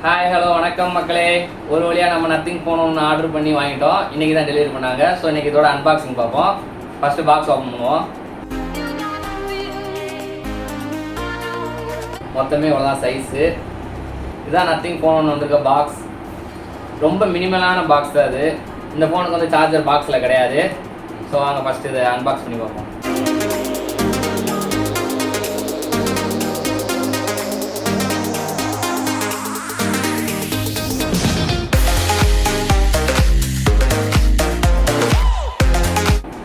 Hi hello வணக்கம் மக்களே. ஒரு வழியாக நம்ம நத்திங் ஃபோன் ஒன்று ஆர்டர் பண்ணி வாங்கிட்டோம். இன்றைக்கி தான் டெலிவரி பண்ணாங்க. ஸோ இன்றைக்கி இதோட அன்பாக்சிங் பார்ப்போம். ஃபஸ்ட்டு பாக்ஸ் ஓப்பன் பண்ணுவோம். மொத்தமே இவ்வளோதான் சைஸு. இதுதான் நத்திங் ஃபோன் ஒன்று வந்திருக்க பாக்ஸ். ரொம்ப மினிமலான பாக்ஸ் தான் அது. இந்த ஃபோனுக்கு வந்து சார்ஜர் பாக்ஸில் கிடையாது. ஸோ வாங்க ஃபஸ்ட்டு இதை அன்பாக்ஸ் பண்ணி பார்ப்போம்.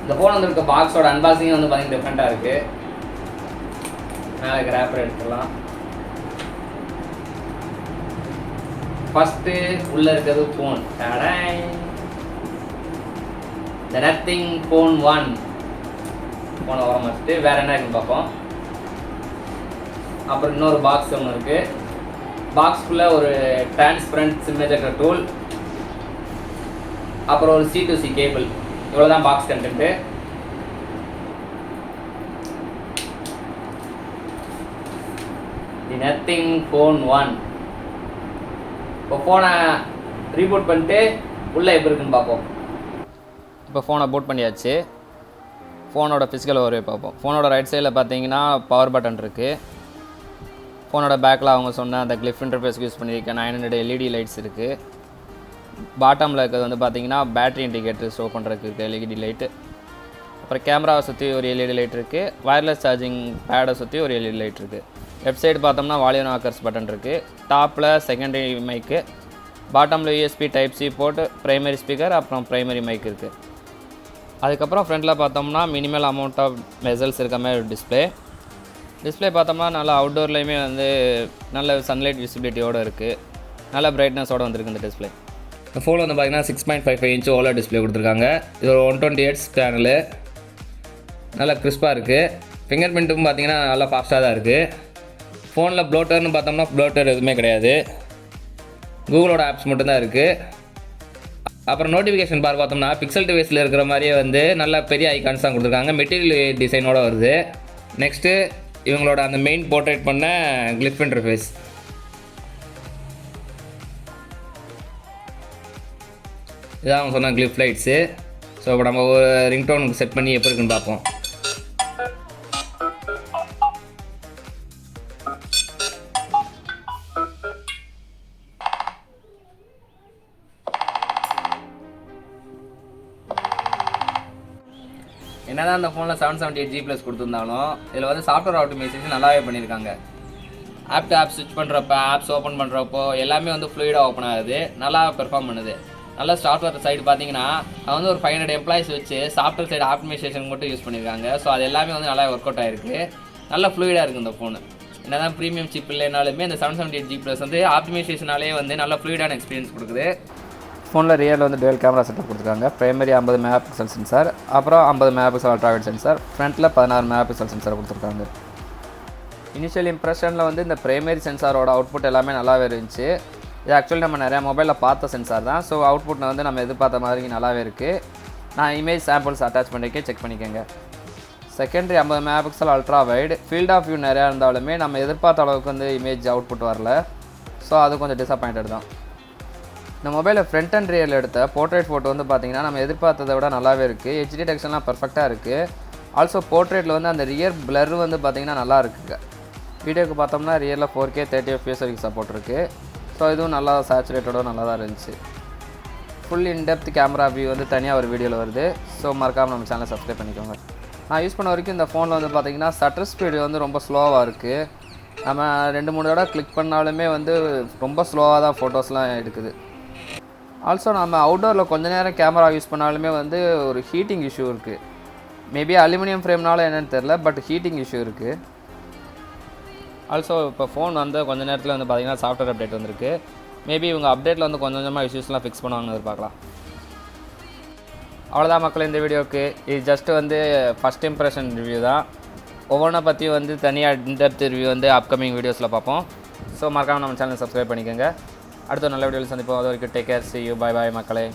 இந்த ஃபோன் வந்துருக்க பாக்ஸோட அன்பாக்சிங் வந்து பார்த்தீங்கன்னா டிஃப்ரெண்ட்டாக இருக்குது. மேலே கிராப்பர் எடுத்துக்கலாம். ஃபஸ்ட்டு உள்ளே இருக்கிறது ஃபோன். த நத்திங் ஃபோன் 1 ஃபோனை வர வச்சுட்டு வேறு என்ன இருக்குன்னு பார்ப்போம். அப்புறம் இன்னொரு பாக்ஸ் ஒன்று இருக்குது. பாக்ஸ்குள்ளே ஒரு டிரான்ஸ்பரண்ட் சிம் எஜெக்டர் டூல், அப்புறம் ஒரு C2C கேபிள். இவ்வளோதான் பாக்ஸ் கண்டென்ட்டு. தி நத்திங் ஃபோன் 1. இப்போ ஃபோனை ரீபூட் பண்ணிட்டு உள்ளே எப்படி இருக்குன்னு பார்ப்போம். இப்போ ஃபோனை பூட் பண்ணியாச்சு. ஃபோனோட ஃபிசிக்கல் ஓவர்வியூ பார்ப்போம். ஃபோனோட ரைட் சைடில் பார்த்தீங்கன்னா பவர் பட்டன் இருக்குது. ஃபோனோட பேக்கில் அவங்க சொன்ன அந்த கிளிஃப் இன்டர்ஃபேஸ்க்கு யூஸ் பண்ணியிருக்க 900 LED லைட்ஸ் இருக்குது. பாட்டமில் இருக்கிறது வந்து பார்த்தீங்கன்னா பேட்ரி இண்டிகேட்டர் ஷோ பண்ணுறதுக்கு இருக்குது LED லைட்டு. அப்புறம் கேமராவை சுற்றி ஒரு LED லைட் இருக்குது. வயர்லெஸ் சார்ஜிங் பேடை சுற்றி ஒரு LED லைட் இருக்குது. லெஃப்ட் சைடு பார்த்தோம்னா வால்யூம் ஆக்கர்ஸ் பட்டன் இருக்குது. டாப்பில் செகண்டரி மைக்கு, பாட்டமில் USB டைப் C போட்டு ப்ரைமரி ஸ்பீக்கர், அப்புறம் ப்ரைமரி மைக் இருக்குது. அதுக்கப்புறம் ஃப்ரண்ட்டில் பார்த்தோம்னா மினிமல் அமௌண்ட் ஆஃப் மெசல்ஸ் இருக்க மாதிரி ஒரு டிஸ்பிளே பார்த்தோம்னா நல்லா அவுட்டோர்லேயுமே வந்து நல்ல சன்லைட் விசிபிலிட்டியோடு இருக்குது. நல்ல பிரைட்னஸோடு வந்திருக்கு இந்த டிஸ்பிளே. இந்த ஃபோன் வந்து பார்த்தீங்கன்னா 6.55 இன்ச் OLED டிஸ்பிளே கொடுத்துருக்காங்க. இது ஒரு 120Hz பேனலு. நல்லா கிறிஸ்பாக இருக்குது. ஃபிங்கர் பிரிண்ட்டும் பார்த்தீங்கன்னா நல்லா ஃபாஸ்ட்டாக தான் இருக்குது. ஃபோனில் ப்ளோட்டர்னு பார்த்தோம்னா ப்ளோட்டர் எதுவுமே கிடையாது. கூகுளோட ஆப்ஸ் மட்டும்தான் இருக்குது. அப்புறம் நோட்டிஃபிகேஷன் பார் பார்த்தோம்னா பிக்சல் டிவைஸில் இருக்கிற மாதிரியே வந்து நல்ல பெரிய ஐகான்ஸ் தான் கொடுத்துருக்காங்க. மெட்டீரியல் டிசைனோட வருது. நெக்ஸ்ட்டு இவங்களோட அந்த மெயின் போர்ட்ரேட் பண்ண கிளிஃப் இன்டர்ஃபேஸ். இதான் அவங்க சொன்ன கிளிஃப் லைட்ஸு. ஸோ இப்போ நம்ம ஒரு ரிங்டோனுக்கு செட் பண்ணி எப்படி இருக்குன்னு பார்ப்போம். என்னதான் அந்த ஃபோனில் 778G+ கொடுத்துருந்தாலும் இதில் வந்து சாஃப்ட்வேர் ஆப்டிமைசேஷன் நல்லாவே பண்ணியிருக்காங்க. ஆப் டு ஆப் ஸ்விட்ச் பண்ணுறப்ப, ஆப்ஸ் ஓப்பன் பண்ணுறப்போ எல்லாமே வந்து ஃப்ளூயிடாக ஓப்பன் ஆகுது. நல்லா பெர்ஃபார்ம் பண்ணுது. நல்ல சாஃப்ட்வேர் சைடு பார்த்தீங்கன்னா அது வந்து ஒரு 500 எம்ப்ளாயிஸ் வச்சு சாஃப்ட்வேர் சைடு ஆப்டிமைசேஷன் மட்டும் யூஸ் பண்ணியிருக்காங்க. ஸோ அது எல்லாமே வந்து நல்லா ஒர்க் அவுட் ஆகிருக்கு. நல்ல ஃப்ளூயிடாக இருக்குது இந்த ஃபோனு. என்ன தான் ப்ரீமியம் சிப் இல்லைனாலுமே இந்த 778G+ வந்து ஆப்டிமைசேஷனாலே வந்து நல்ல ஃப்ளூயிடான எக்ஸ்பீரியன்ஸ் கொடுக்குது. ஃபோனில் ரியலில் வந்து டுவெல் கேமரா செட்டப் கொடுத்துருக்காங்க. பிரைமரி 50 மெகாபிக்சல் சென்சார், அப்புறம் 50 மெகாபிக்சல் அல்ட்ராவைட் சென்சார், ஃப்ரண்ட்டில் 16 மெகாபிக்சல் சென்சார் கொடுத்துருக்காங்க. இனிஷியல் இம்ப்ரெஷனில் வந்து இந்த பிரைமரி சென்சாரோட அவுட்புட் எல்லாமே நல்லாவே இருந்துச்சு. இது ஆக்சுவலி நம்ம நிறையா மொபைலில் பார்த்த சென்சார் தான். ஸோ அவுட்புட் வந்து நம்ம எதிர்பார்த்த மாதிரி நல்லாவே இருக்குது. நான் இமேஜ் சாம்பிள்ஸ் அட்டாச் பண்ணிக்க செக் பண்ணிக்கோங்க. Secondary 50 megapixel ultra wide. Field of view நிறையா இருந்தாலுமே நம்ம எதிர்பார்த்த அளவுக்கு வந்து இமேஜ் அவுட்புட் வரல. ஸோ அது கொஞ்சம் டிசப்பாயிண்டட் தான். இந்த மொபைலில் ஃப்ரண்ட் அண்ட் ரியல் எடுத்த போர்ட்ரேட் ஃபோட்டோ வந்து பார்த்திங்கன்னா நம்ம எதிர்பார்த்ததை விட நல்லாவே இருக்குது. HD டெக்ஸ்டெல்லாம் பர்ஃபெக்டாக இருக்குது. ஆல்சோ போர்ட்ரேட்டில் வந்து அந்த ரியர் பிளர் வந்து பார்த்திங்கன்னா நல்லா இருக்குங்க. வீடியோக்கு பார்த்தோம்னா ரியலில் 4K 30 FPS வரைக்கும் சப்போர்ட் இருக்குது. ஸோ இதுவும் நல்லா சேச்சுரேட்டோட நல்லா தான் இருந்துச்சு. ஃபுல் இன்டெப்த் கேமரா வியூ வந்து தனியாக ஒரு வீடியோவில் வருது. ஸோ மறக்காமல் நம்ம சேனலை சப்ஸ்கிரைப் பண்ணிக்கோங்க. நான் யூஸ் பண்ண வரைக்கும் இந்த ஃபோனில் வந்து பார்த்திங்கன்னா ஷட்டர் ஸ்பீடு வந்து ரொம்ப ஸ்லோவாக இருக்குது. நம்ம 2-3 தடவை கிளிக் பண்ணாலுமே வந்து ரொம்ப ஸ்லோவாக தான் ஃபோட்டோஸ்லாம் எடுக்குது. ஆல்சோ நம்ம அவுட்டோரில் கொஞ்சம் நேரம் கேமரா யூஸ் பண்ணாலுமே வந்து ஒரு ஹீட்டிங் இஷ்யூ இருக்குது. மேபி அலுமினியம் ஃப்ரேம்னால என்னென்னு தெரில, பட் ஹீட்டிங் இஷ்யூ இருக்குது. ஆல்சோ இப்போ ஃபோன் வந்து கொஞ்சம் நேரத்தில் வந்து பார்த்திங்கன்னா சாஃப்ட்வேர் அப்டேட் வந்திருக்கு. மேபி இவங்க அப்டேட்டில் வந்து கொஞ்சம் கொஞ்சமாக இஷ்யூஸ்லாம் ஃபிக்ஸ் பண்ணுவாங்கன்னு எதிர்பார்க்கலாம். அவ்வளோதான் மக்கள் இந்த வீடியோவுக்கு. இது ஜஸ்ட்டு வந்து ஃபஸ்ட் இம்ப்ரெஷன் ரிவ்யூ தான். ஒவ்வொன்றா பற்றி வந்து தனியாக இன்டெப்த் ரிவ்யூ வந்து அப்கமிங் வீடியோஸில் பார்ப்போம். ஸோ மறக்காமல் நம்ம சேனல் சப்ஸ்கிரைப் பண்ணிக்கோங்க. அடுத்த நல்ல வீடியோவில் சந்திப்போம். அது வரைக்கும் take care. See you. Bye bye மக்களே.